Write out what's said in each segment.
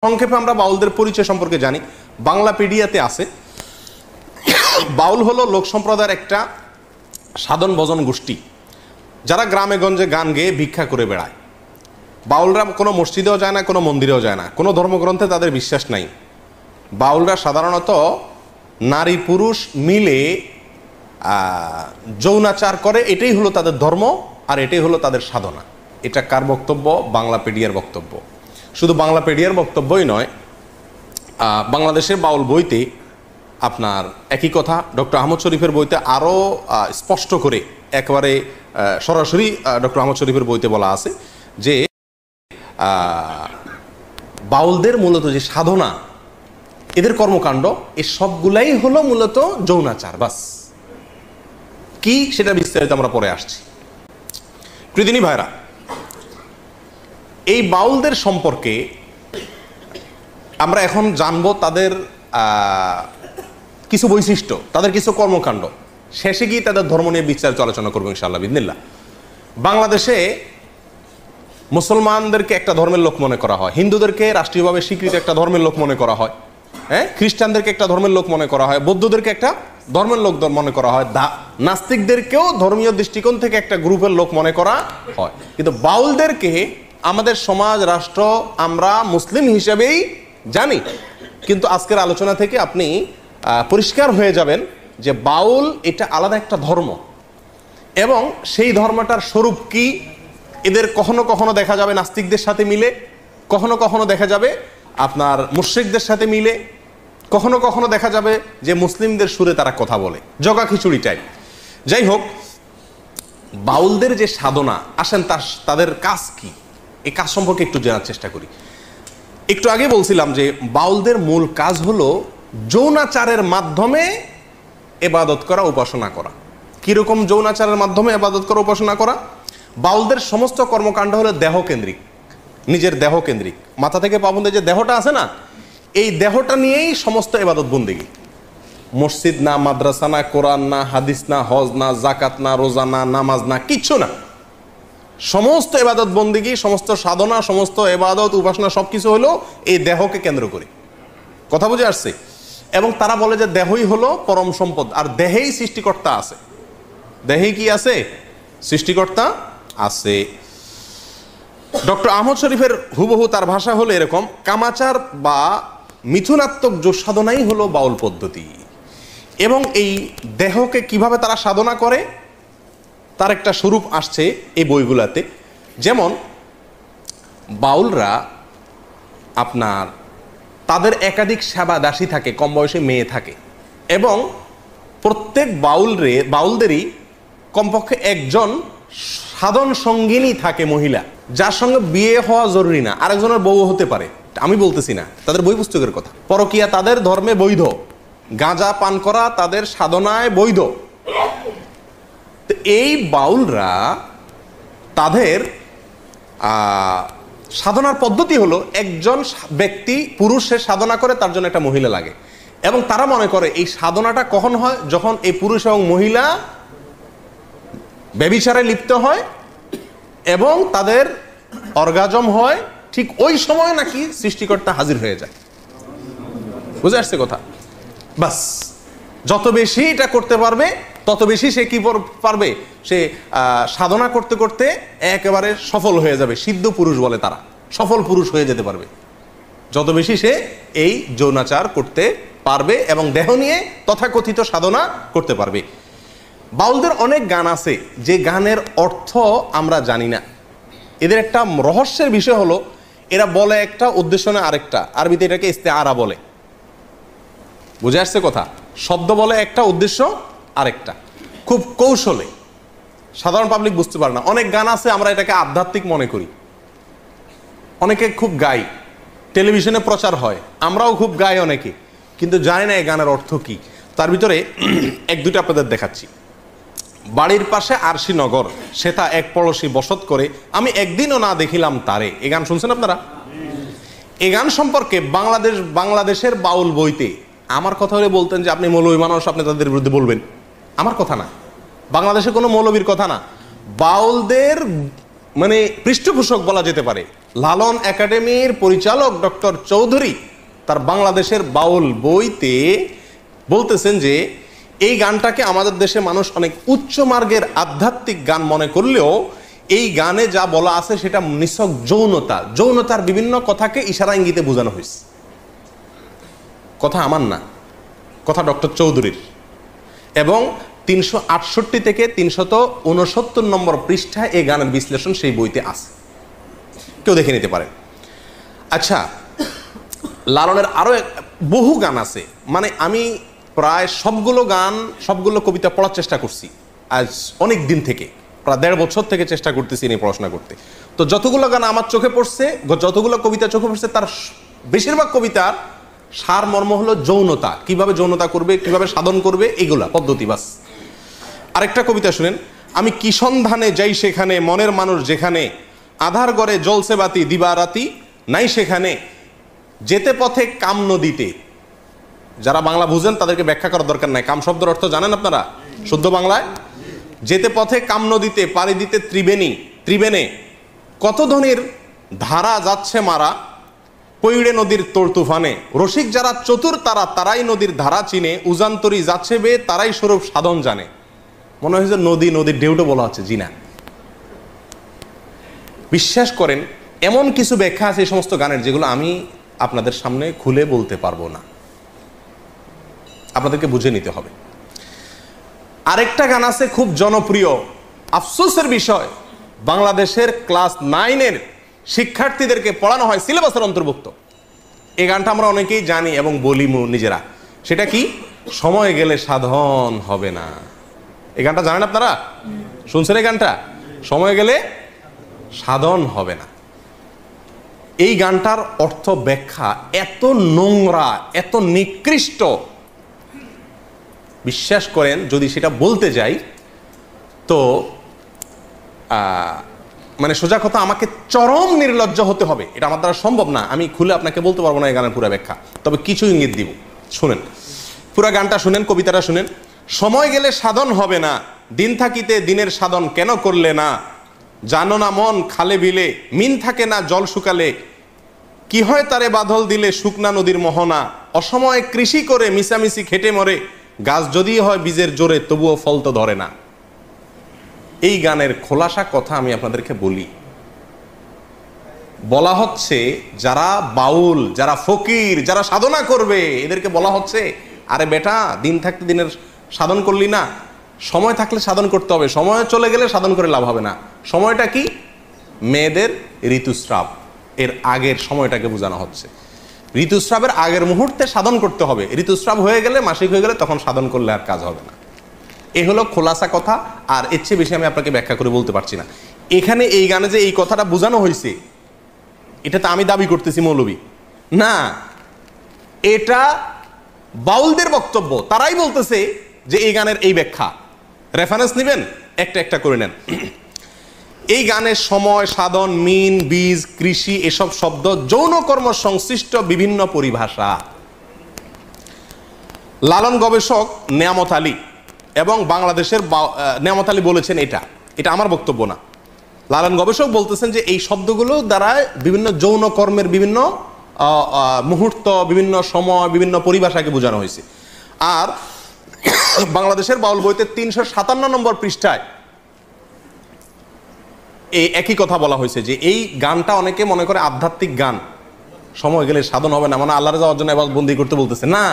সংক্ষেপে আমরা বাউলদের পরিচয় সম্পর্কে জানি। বাংলাপিডিয়াতে আছে, বাউল হলো লোক সম্প্রদায়ের একটা সাধন ভজন গোষ্ঠী যারা গ্রামে গঞ্জে গান গেয়ে ভিক্ষা করে বেড়ায়। বাউলরা কোনো মসজিদেও যায় না, কোনো মন্দিরেও যায় না, কোনো ধর্মগ্রন্থে তাদের বিশ্বাস নাই। বাউলরা সাধারণত নারী পুরুষ মিলে যৌনাচার করে, এটাই হলো তাদের ধর্ম আর এটাই হলো তাদের সাধনা। এটা কার বক্তব্য? বাংলাপিডিয়ার বক্তব্য। শুধু বাংলাপিডিয়ার বক্তব্যই নয়, বাংলাদেশের বাউল বইতে আপনার একই কথা ডক্টর আহমদ শরীফের বইতে আরও স্পষ্ট করে একেবারে সরাসরি ডক্টর আহমদ শরীফের বইতে বলা আছে যে বাউলদের মূলত যে সাধনা, এদের কর্মকাণ্ড, এই সবগুলাই হলো মূলত যৌনাচার। বাস কি সেটা বিস্তারিত আমরা পরে আসছি। প্রিয়দিনী ভাইরা, এই বাউলদের সম্পর্কে আমরা এখন জানবো তাদের কিছু বৈশিষ্ট্য, তাদের কিছু কর্মকাণ্ড, শেষে গিয়ে তাদের ধর্ম নিয়ে বিস্তারিত আলোচনা করবো ইনশাআল্লাহ বিদিনিল্লাহ। বাংলাদেশে মুসলমানদেরকে একটা ধর্মের লোক মনে করা হয়, হিন্দুদেরকে রাষ্ট্রীয়ভাবে স্বীকৃত একটা ধর্মের লোক মনে করা হয়, হ্যাঁ, খ্রিস্টানদেরকে একটা ধর্মের লোক মনে করা হয়, বৌদ্ধদেরকে একটা ধর্মের লোক মনে করা হয়, নাস্তিকদেরকেও ধর্মীয় দৃষ্টিকোণ থেকে একটা গ্রুপের লোক মনে করা হয়। কিন্তু বাউলদেরকে আমাদের সমাজ রাষ্ট্র আমরা মুসলিম হিসেবেই জানি। কিন্তু আজকের আলোচনা থেকে আপনি পরিষ্কার হয়ে যাবেন যে বাউল এটা আলাদা একটা ধর্ম, এবং সেই ধর্মটার স্বরূপ কি এদের কখনো কখনো দেখা যাবে নাস্তিকদের সাথে মিলে, কখনো কখনো দেখা যাবে আপনার মুশরিকদের সাথে মিলে, কখনো কখনো দেখা যাবে যে মুসলিমদের সুরে তারা কথা বলে, জগা খিচুড়ি টাইপ। যাই হোক, বাউলদের যে সাধনা, আসেন তাদের কাজ কি, এই কাজ সম্পর্কে একটু জানার চেষ্টা করি। একটু আগে বলছিলাম যে বাউলদের মূল কাজ হলো যৌনাচারের মাধ্যমে ইবাদত করা, উপাসনা করা। কিরকম যৌনাচারের মাধ্যমে ইবাদত করা, উপাসনা করা? বাউলদের সমস্ত কর্মকাণ্ড হলো দেহকেন্দ্রিক, নিজের দেহকেন্দ্রিক। মাথা থেকে পা পর্যন্ত যে দেহটা আছে না, এই দেহটা নিয়েই সমস্ত ইবাদত বন্দেগী। মসজিদ না, মাদ্রাসা না, কোরআন না, হাদিস না, হজ না, জাকাত না, রোজা না, নামাজ না, কিচ্ছু না। সমস্ত ইবাদত বন্দেগী, সমস্ত সাধনা, সমস্ত ইবাদত উপাসনা সবকিছু হলো এই দেহকে কেন্দ্র করে। কথা বুঝে আসছে? এবং তারা বলে যে দেহই হলো পরম সম্পদ, আর দেহেই সৃষ্টিকর্তা আছে। দেহেই কি আছে? সৃষ্টিকর্তা আছে। ডক্টর আহমদ শরীফের হুবহু তার ভাষা হলো এরকম, কামাচার বা মিথুনাত্মক যোগ সাধনাই হলো বাউল পদ্ধতি। এবং এই দেহকে কিভাবে তারা সাধনা করে তার একটা স্বরূপ আসছে এই বইগুলাতে। যেমন বাউলরা আপনার তাদের একাধিক সেবা দাসী থাকে, কম বয়সী মেয়ে থাকে, এবং প্রত্যেক বাউলদেরই কমপক্ষে একজন সাধন সঙ্গিনী থাকে, মহিলা, যার সঙ্গে বিয়ে হওয়া জরুরি না, আরেকজনের বউ হতে পারে। আমি বলতেছি না, তাদের বই পুস্তকের কথা। পরকীয়া তাদের ধর্মে বৈধ, গাঁজা পান করা তাদের সাধনায় বৈধ। এই বাউলরা তাদের সাধনার পদ্ধতি হলো, একজন ব্যক্তি পুরুষের সাধনা করে, তার জন্য একটা মহিলা লাগে, এবং তারা মনে করে এই সাধনাটা কখন হয়? যখন এই পুরুষ এবং মহিলা ব্যভিচারে লিপ্ত হয় এবং তাদের অর্গাজম হয়, ঠিক ওই সময় নাকি সৃষ্টিকর্তা হাজির হয়ে যায়। বুঝে আসছে কথা? বাস, যত বেশি এটা করতে পারবে তত বেশি সে কি পারবে, সে সাধনা করতে করতে একেবারে সফল হয়ে যাবে। সিদ্ধ পুরুষ বলে তারা, সফল পুরুষ হয়ে যেতে পারবে যত বেশি সে এই যৌনাচার করতে পারবে এবং দেহ নিয়ে তথাকথিত সাধনা করতে পারবে। বাউলদের অনেক গান আছে যে গানের অর্থ আমরা জানি না। এদের একটা রহস্যের বিষয় হলো, এরা বলে একটা, উদ্দেশ্য না আরেকটা। আরবিতে এটাকে ইস্তেআরা বলে। বুঝে আসছে কথা? শব্দ বলে একটা, উদ্দেশ্য আরেকটা, খুব কৌশলে। সাধারণ পাবলিক বুঝতে পারে না। অনেক গান আছে আমরা এটাকে আধ্যাত্মিক মনে করি, অনেকে খুব গাই, টেলিভিশনে প্রচার হয়, আমরাও খুব গাই অনেকে, কিন্তু জানি না এই গানের অর্থ কি। তার ভিতরে এক দুটো আপনাদের দেখাচ্ছি। বাড়ির পাশে আরশি নগর, সেটা এক পড়শি বসত করে, আমি একদিনও না দেখিলাম তারে। এই গান শুনছেন আপনারা? এই গান সম্পর্কে বাংলাদেশের বাউল বইতে আমার কথা হলে বলতেন যে আপনি মৌলবী মানুষ, আপনি তাদের বিরুদ্ধে বলবেন। আমার কথা না, বাংলাদেশে কোনো মৌলবীর কথা না, বাউলদের মানে পৃষ্ঠপোষক বলা যেতে পারে লালন একাডেমির পরিচালক ডক্টর চৌধুরী তার বাংলাদেশের বাউল বইতে বলতেছেন যে এই গানটাকে আমাদের দেশে মানুষ অনেক উচ্চ মার্গের আধ্যাত্মিক গান মনে করলেও এই গানে যা বলা আছে সেটা নিছক যৌনতা, যৌনতার বিভিন্ন কথাকে ইশারা ইঙ্গিতে বোঝানো হয়েছে। কথা আমার না, কথা ডক্টর চৌধুরীর। এবং 368 থেকে 369 নম্বর পৃষ্ঠায় এই গানের বিশ্লেষণ সেই বইতে আছে, কেউ দেখে নিতে পারে। আচ্ছা, লালনের আরো বহু গান আছে, মানে আমি প্রায় সবগুলো কবিতা পড়ার চেষ্টা করছি আজ অনেক দিন থেকে, প্রায় 1.5 বছর থেকে চেষ্টা করতেছি নিয়ে পড়াশোনা করতে। তো যতগুলো গান আমার চোখে পড়ছে, যতগুলো কবিতা চোখে পড়ছে, তার বেশিরভাগ কবিতার সার মর্ম হলো যৌনতা, কিভাবে যৌনতা করবে, কিভাবে সাধন করবে, এগুলা পদ্ধতি বাস। আরেকটা কবিতা শুনেন, আমি কি সন্ধানে যাই সেখানে, মনের মানুষ যেখানে, আধার গড়ে জ্বলছে বাতি দিবারাতি নাই সেখানে, যেতে পথে কাম নদীতে। যারা বাংলা বুঝেন তাদেরকে ব্যাখ্যা করার দরকার নাই, কাম শব্দের অর্থ জানেন আপনারা শুদ্ধ বাংলায়? যেতে পথে কাম নদীতে, পাড়ি দিতে ত্রিবেণে, কত ধনির ধারা যাচ্ছে মারা, পইড়ে নদীর তোর তুফানে, রসিক যারা চতুর তারাই নদীর ধারা চিনে, উজান্তরি যাচ্ছে বে তারাই স্বরূপ সাধন জানে। মনে হয় যে নদীর ঢেউটা বলা হচ্ছে, জি না। বিশ্বাস করেন এমন কিছু ব্যাখ্যা আছে এই সমস্ত গানের যেগুলো আমি আপনাদের সামনে খুলে বলতে পারবো না, আপনাদেরকে বুঝে নিতে হবে। আরেকটা গান আছে খুব জনপ্রিয়, আফসোসের বিষয়, বাংলাদেশের ক্লাস 9-এর শিক্ষার্থীদেরকে পড়ানো হয়, সিলেবাসের অন্তর্ভুক্ত। এই গানটা আমরা অনেকেই জানি এবং বলি নিজেরা। সেটা কি? সময় গেলে সাধন হবে না। এই গানটা জানেন আপনারা? শুনছেন এই গানটা? সময় গেলে সাধন হবে না। এই গানটার অর্থ ব্যাখ্যা এত নোংরা, এত নিকৃষ্ট, বিশ্বাস করেন যদি সেটা বলতে যাই তো মানে সোজা কথা আমাকে চরম নির্লজ্জ হতে হবে, এটা আমার দ্বারা সম্ভব না। আমি খুলে আপনাকে বলতে পারবো না এই গানের পুরো ব্যাখ্যা, তবে কিছু ইঙ্গিত দিব। শুনেন পুরো গানটা, শুনেন কবিতাটা শুনেন। সময় গেলে সাধন হবে না, দিন থাকিতে দিনের সাধন কেন করলে না, জানো না মন খালে বিলে, মিন থাকে না জল শুকালে, কি হয় তারে বাদল দিলে শুকনা নদীর মোহনা, অসময়ে কৃষি করে মিশামিশি খেটে মরে, গাছ যদি হয় বীজের জোরে তবুও ফল তো ধরে না। এই গানের খোলাসা কথা আমি আপনাদেরকে বলি। বলা হচ্ছে যারা বাউল, যারা ফকির, যারা সাধনা করবে, এদেরকে বলা হচ্ছে আরে বেটা, দিন থাকতে দিনের সাধন করলি না, সময় থাকলে সাধন করতে হবে, সময় চলে গেলে সাধন করে লাভ হবে না। সময়টা কি? মেয়েদের ঋতুস্রাব, এর আগের সময়টাকে বোঝানো হচ্ছে। ঋতুস্রাবের আগের মুহূর্তে সাধন করতে হবে, ঋতুস্রাব হয়ে গেলে, মাসিক হয়ে গেলে তখন সাধন করলে আর কাজ হবে না। এ হলো খোলাসা কথা, আর এর চেয়ে বেশি আমি আপনাকে ব্যাখ্যা করে বলতে পারছি না। এখানে এই গানে যে এই কথাটা বোঝানো হয়েছে, এটা তো আমি দাবি করতেছি মৌলবী না, এটা বাউলদের বক্তব্য, তারাই বলতেছে যে এই গানের এই ব্যাখ্যা। রেফারেন্স নেবেন, একটা একটা করে নেন। এই গানের সময়, সাধন, মিন, বীজ, কৃষি এসব শব্দ যৌনকর্ম সংশ্লিষ্ট বিভিন্ন পরিভাষা। লালন গবেষক নেয়ামত আলী এবং বাংলাদেশের নেয়ামত আলী বলেছেন, এটা আমার বক্তব্য না, লালন গবেষক বলতেছেন যে এই শব্দগুলো দ্বারা বিভিন্ন যৌন কর্মের বিভিন্ন মুহূর্ত, বিভিন্ন সময়, বিভিন্ন পরিভাষাকে বোঝানো হয়েছে। আর বাংলাদেশের বাউল বইতে 357 নম্বর পৃষ্ঠায় এই একই কথা বলা হয়েছে যে এই গানটা অনেকে মনে করে আধ্যাত্মিক গান, সময় গেলে সাধন হবে না, মানে আল্লাহর যাওয়ার জন্য এবার বন্দি করতে বলতেছে না,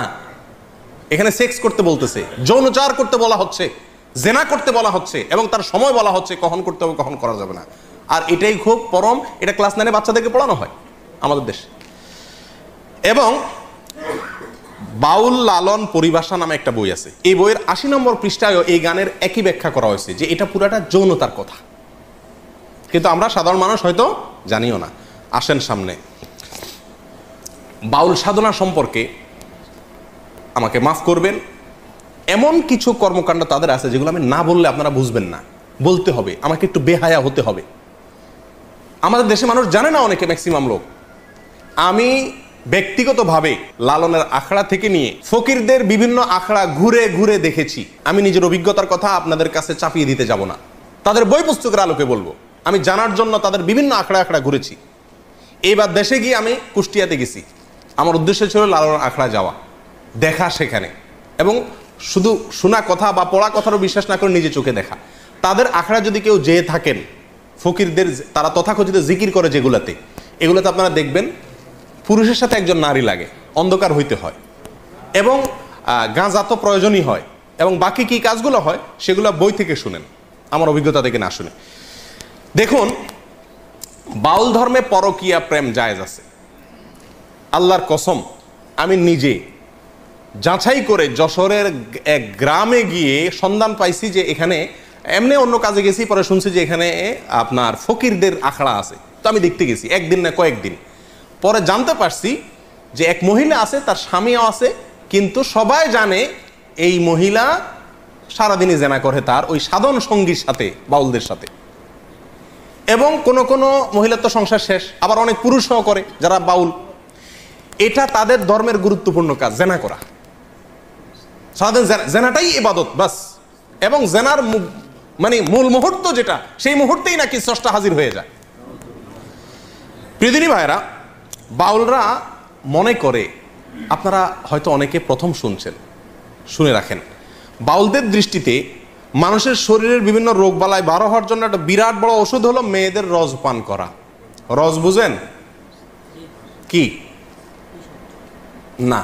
এখানে সেক্স করতে বলতেছে, যৌনচার করতে বলা হচ্ছে, জেনা করতে বলা হচ্ছে, এবং তার সময় বলা হচ্ছে কখন করতে হবে, কখন করা যাবে না। আর এটাই খুব পরম, এটা ক্লাস 9-এ বাচ্চাদেরকে পড়ানো হয় আমাদের দেশে। এবং বাউল লালন পরিভাষা নামে একটা বই আছে, এই বইয়ের 80 নম্বর পৃষ্ঠায় এই গানের একই ব্যাখ্যা করা হয়েছে যে এটা পুরাটা যৌনতার কথা, কিন্তু আমরা সাধারণ মানুষ হয়তো জানিও না। আসেন সামনে। বাউল সাধনা সম্পর্কে আমাকে মাফ করবেন, এমন কিছু কর্মকাণ্ড তাদের আছে যেগুলো আমি না বললে আপনারা বুঝবেন না, বলতে হবে, আমাকে একটু বেহায়া হতে হবে। আমাদের দেশে মানুষ জানে না, অনেকে, ম্যাক্সিমাম লোক। আমি ব্যক্তিগতভাবে লালনের আখড়া থেকে নিয়ে ফকিরদের বিভিন্ন আখড়া ঘুরে ঘুরে দেখেছি। আমি নিজের অভিজ্ঞতার কথা আপনাদের কাছে চাপিয়ে দিতে যাব না, তাদের বই পুস্তকের আলোকে বলবো। আমি জানার জন্য তাদের বিভিন্ন আখড়া ঘুরেছি। এইবার দেশে গিয়ে আমি কুষ্টিয়াতে গেছি, আমার উদ্দেশ্য ছিল লালন আখড়া যাওয়া, দেখা সেখানে, এবং শুধু শোনা কথা বা পড়া কথারও বিশ্বাস না করে নিজে চোখে দেখা। তাদের আখড়া যদি কেউ যেয়ে থাকেন, ফকিরদের তারা তথাকথিত জিকির করে যেগুলাতে, এগুলোতে আপনারা দেখবেন পুরুষের সাথে একজন নারী লাগে, অন্ধকার হইতে হয়, এবং গাঁজা তো প্রয়োজনই হয়, এবং বাকি কি কাজগুলো হয় সেগুলো বই থেকে শুনেন, আমার অভিজ্ঞতা থেকে না শুনে। দেখুন, বাউল ধর্মে পরকীয়া প্রেম জায়েজ আছে। আল্লাহর কসম, আমি নিজে যাচাই করে যশোরের এক গ্রামে গিয়ে সন্ধান পাইছি যে এখানে, এমনি অন্য কাজে গেছি, পরে শুনছি যে এখানে আপনার ফকিরদের আখড়া আছে। তো আমি দেখতে গেছি, একদিন না কয়েকদিন, পরে জানতে পারছি যে এক মহিলা আছে, তার স্বামীও আছে, কিন্তু সবাই জানে এই মহিলা সারাদিনই জেনা করে তার ওই সাধন সঙ্গীর সাথে, বাউলদের সাথে। এবং কোন কোন মহিলার তো সংসার শেষ, আবার অনেক পুরুষও করে যারা বাউল। এটা তাদের ধর্মের গুরুত্বপূর্ণ কাজ, জেনা করা। সারাদিন জেনাটাই ইবাদত বাস, এবং জেনার মানে মূল মুহূর্ত যেটা, সেই মুহূর্তেই নাকি স্রষ্টা হাজির হয়ে যায়। প্রিয়দিনী ভাইরা, বাউলরা মনে করে, আপনারা হয়তো অনেকে প্রথম শুনছেন, শুনে রাখেন, বাউলদের দৃষ্টিতে মানুষের শরীরের বিভিন্ন রোগ বালায় বারো হওয়ার জন্য একটা বিরাট বড় ওষুধ হলো মেয়েদের রজ পান করা। রজ বুঝেন কি? না,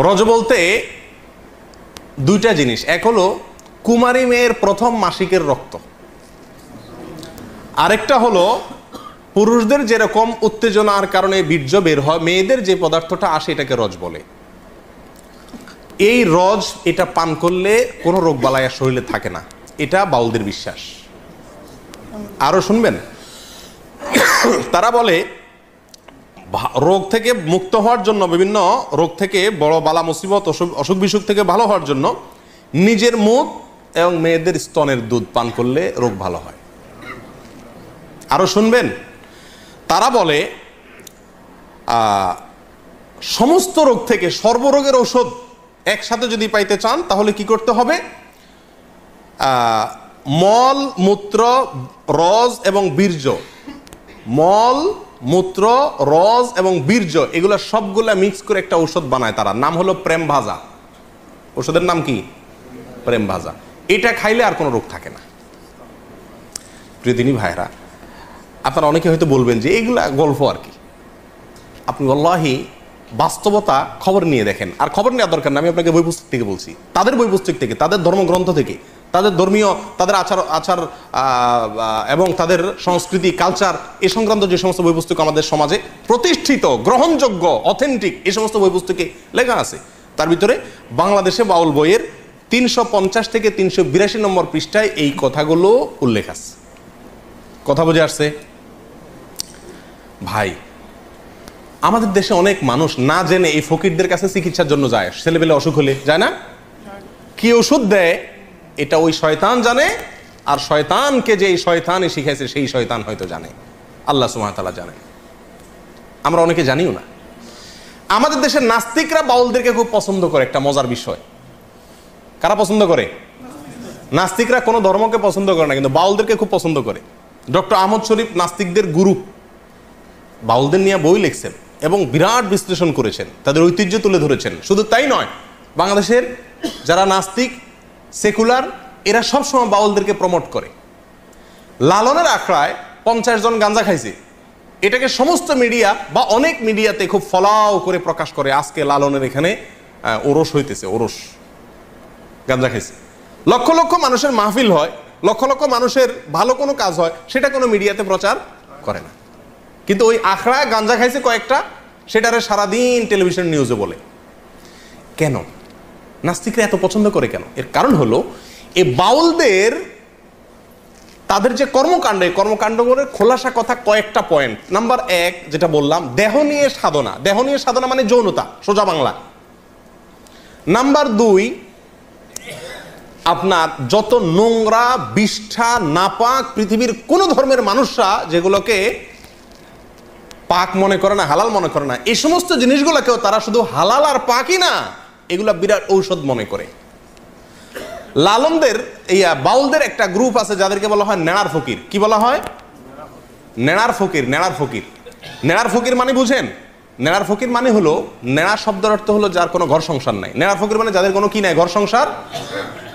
রজ বলতে দুইটা জিনিস। এক হলো কুমারী মেয়ের প্রথম মাসিকের রক্ত, আরেকটা হলো পুরুষদের যেরকম উত্তেজনার কারণে বীর্য বের হয়, মেয়েদের যে পদার্থটা আসে এটাকে রজ বলে। এই রজ, এটা পান করলে কোনো রোগ বালাই আর শরীরে থাকে না, এটা বাউলদের বিশ্বাস। আরো শুনবেন, তারা বলে রোগ থেকে মুক্ত হওয়ার জন্য, বিভিন্ন রোগ থেকে, বড় বালা মুসিবত, অসুখ বিসুখ থেকে ভালো হওয়ার জন্য নিজের মুখ এবং মেয়েদের স্তনের দুধ পান করলে রোগ ভালো হয়। আরো শুনবেন, তারা বলে সমস্ত রোগ থেকে সর্বরোগের ঔষধ একসাথে যদি পাইতে চান তাহলে কি করতে হবে? মল, মূত্র, রজ এবং বীর্য, মল, মূত্র, রজ এবং বীর্য, এগুলা সবগুলা মিক্স করে একটা ঔষধ বানায় তারা, নাম হলো প্রেম ভাজা। ওষুধের নাম কি? প্রেম ভাজা। এটা খাইলে আর কোনো রোগ থাকে না। প্রিয়দিনী ভাইরা, আপনারা অনেকে হয়তো বলবেন যে এগুলা গল্প আর কি। আপনি আল্লাহি বাস্তবতা খবর নিয়ে দেখেন, আর খবর নেওয়ার দরকার না, আমি আপনাকে বই পুস্তক থেকে বলছি, তাদের বই পুস্তক থেকে, তাদের ধর্মগ্রন্থ থেকে, তাদের ধর্মীয়, তাদের আচার এবং তাদের সংস্কৃতি, কালচার, এ সংক্রান্ত যে সমস্ত বই পুস্তক আমাদের সমাজে প্রতিষ্ঠিত, গ্রহণযোগ্য, অথেন্টিক, এই সমস্ত বই পুস্তকে লেখা আছে। তার ভিতরে বাংলাদেশে বাউল বইয়ের 350 থেকে 382 নম্বর পৃষ্ঠায় এই কথাগুলো উল্লেখ আছে। কথা বুঝে আসছে ভাই? আমাদের দেশে অনেক মানুষ না জেনে এই ফকিরদের কাছে চিকিৎসার জন্য যায়, ছেলেবেলে অসুখ হলে যায় না, কি ওষুধ দেয় এটা ওই শয়তান জানে, আর শয়তানকে যে এই শয়তানই শিখাইছে সেই শয়তান হয়তো জানে, আল্লাহ সুবহানাহু ওয়া তাআলা জানে, আমরা অনেকে জানিও না। আমাদের দেশের নাস্তিকরা বাউলদেরকে খুব পছন্দ করে, একটা মজার বিষয়। কারা পছন্দ করে? নাস্তিকরা কোনো ধর্মকে পছন্দ করে না, কিন্তু বাউলদেরকে খুব পছন্দ করে। ডক্টর আহমদ শরীফ নাস্তিকদের গুরু, বাউলদের নিয়ে বই লিখছেন এবং বিরাট বিশ্লেষণ করেছেন, তাদের ঐতিহ্য তুলে ধরেছেন। শুধু তাই নয়, বাংলাদেশের যারা নাস্তিক, সেকুলার, এরা সবসময় বাউলদেরকে প্রমোট করে। লালনের আখড়ায় 50 জন গাঁজা খাইছে, এটাকে সমস্ত মিডিয়া বা অনেক মিডিয়াতে খুব ফলাও করে প্রকাশ করে, আজকে লালনের এখানে ওরস হইতেছে, ওরস, গাঁজা খাইছে। লক্ষ লক্ষ মানুষের মাহফিল হয়, লক্ষ লক্ষ মানুষের ভালো কোনো কাজ হয়, সেটা কোনো মিডিয়াতে প্রচার করে না। কিন্তু ওই আখড়ায় গাঁজা খাইছে কয়েকটা, সেটারে সারাদিন টেলিভিশন নিউজে বলে। কেন নাস্তিকরা এত পছন্দ করে কেন? এর কারণ হলো এই বাউলদের তাদের যে কর্মকাণ্ড, এই কর্মকাণ্ডগুলোর খোলাসা কথা কয়েকটা পয়েন্ট। নাম্বার 1 যেটা বললাম, দেহ নিয়ে সাধনা। দেহ নিয়ে সাধনা মানে যৌনতা, সোজা বাংলা। নাম্বার 2, আপনার যত নোংরা, বিষ্ঠা, নাপাক পৃথিবীর কোন ধর্মের মানুষরা যেগুলোকে পাক মনে করে না, হালাল মনে করে না, এই সমস্ত জিনিসগুলোকেও তারা শুধু হালাল আর পাকই না, এগুলা বিরাট ঔষধ মনে করে। লালনদের, এই বাউলদের একটা গ্রুপ আছে যাদেরকে বলা হয় নেড়ার ফকির। কি বলা হয়? নেড়ার ফকির। নেড়ার ফকির নেড়ার ফকির মানে বুঝেন? নেড়ার ফকির মানে হলো, নেড়া শব্দের অর্থ হলো যার কোনো ঘর সংসার নাই। নেড়ার ফকির মানে যাদের কোনো কি নাই, ঘর সংসার।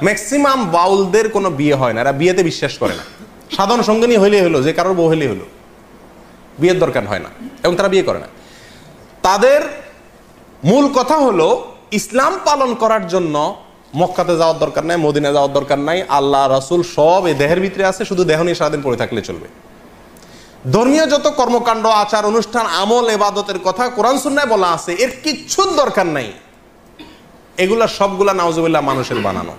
ম্যাক্সিমাম বাউলদের কোনো বিয়ে হয় না, এরা বিয়েতে বিশ্বাস করে না। সাধারণ সঙ্গিনী হইলেই হলো, যে কারোর বউ হইলেই হলো, বিয়ের দরকার হয় না, এবং তারা বিয়ে করে না। তাদের মূল কথা হলো ইসলাম পালন করার জন্য মক্কাতে যাওয়ার দরকার নাই, মদিনায় যাওয়ার দরকার নাই। আল্লাহ রাসূল সব এই দেহের ভিতরে আছে, শুধু দেহ নিয়ে সারাদিন পড়ে থাকলে চলবে। ধর্মীয় যত কর্মকাণ্ড, আচার অনুষ্ঠান, আমল, ইবাদতের কথা কোরআন সুন্নাহয় বলা আছে, এর কিচ্ছুর দরকার নাই। এগুলা সবগুলা নাউজুবিল্লাহ মানুষের বানানো।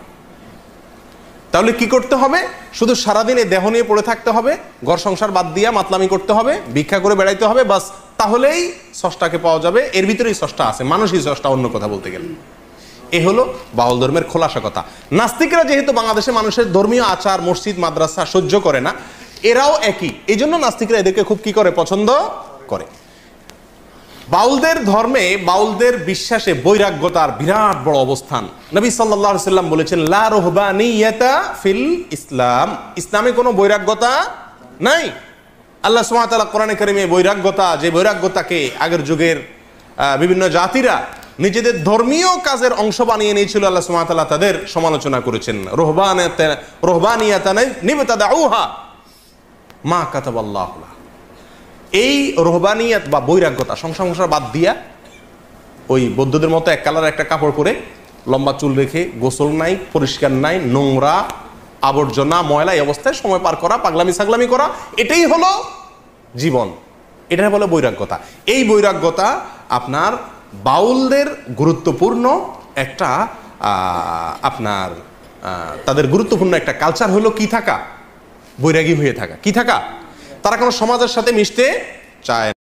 তাহলে কি করতে হবে? শুধু সারাদিন এই দেহ নিয়ে পড়ে থাকতে হবে, ঘর সংসার বাদ দিয়া মাতলামি করতে হবে, ভিক্ষা করে বেড়াইতে হবে, বাস। তাহলেই স্রষ্টাকে পাওয়া যাবে। এর ভিতরেই স্রষ্টা আছে, মানুষই স্রষ্টা, অন্য কথা বলতে গেলে। এ হলো বাউল ধর্মের খোলাসা কথা। নাস্তিকরা যেহেতু বাংলাদেশে মানুষের ধর্মীয় আচার, মসজিদ, মাদ্রাসা সহ্য করে না, এরাও একই। এই জন্য নাস্তিকরা এদেরকে খুব কি করে, পছন্দ করে। বাউলদের ধর্মে, বাউলদের বিশ্বাসে বৈরাগ্যতার বিরাট বড় অবস্থান। নবী সাল্লাল্লাহু আলাইহি সাল্লাম বলেছেন, লা রুহবানিয়াতা ফিল ইসলাম। ইসলামে কোনো বৈরাগ্যতা নাই। আল্লাহ সুবহানাহু ওয়া তাআলা কোরআনে কারিমে বৈরাগ্যতা, যে বৈরাগ্যতাকে আগের যুগের বিভিন্ন জাতিরা নিজেদের ধর্মীয় কাজের অংশ বানিয়ে নিয়েছিল, আল্লাহ সুবহানাহু ওয়া তাআলা তাদের সমালোচনা করেছেন। রুহবানিয়াতান নিবতাদাউহা মা কাতাবাল্লাহু লাহ। এই রুহবানিয়াত বা বৈরাগ্যতা, সংসার বাদ দিয়া ওই বৌদ্ধদের মতো এক কালার একটা কাপড় পরে, লম্বা চুল রেখে, গোসল নাই, পরিষ্কার নাই, নোংরা, আবর্জনা, ময়লা, এই অবস্থায় সময় পার করা, পাগলামি ছাগলামি করা, এটাই হলো জীবন। এটাই বলে বৈরাগ্যতা। এই বৈরাগ্যতা আপনার বাউলদের গুরুত্বপূর্ণ একটা আপনার তাদের গুরুত্বপূর্ণ একটা কালচার হলো কি থাকা, বৈরাগী হয়ে থাকা। কি থাকা? তারা কোনো সমাজের সাথে মিশতে চায় না।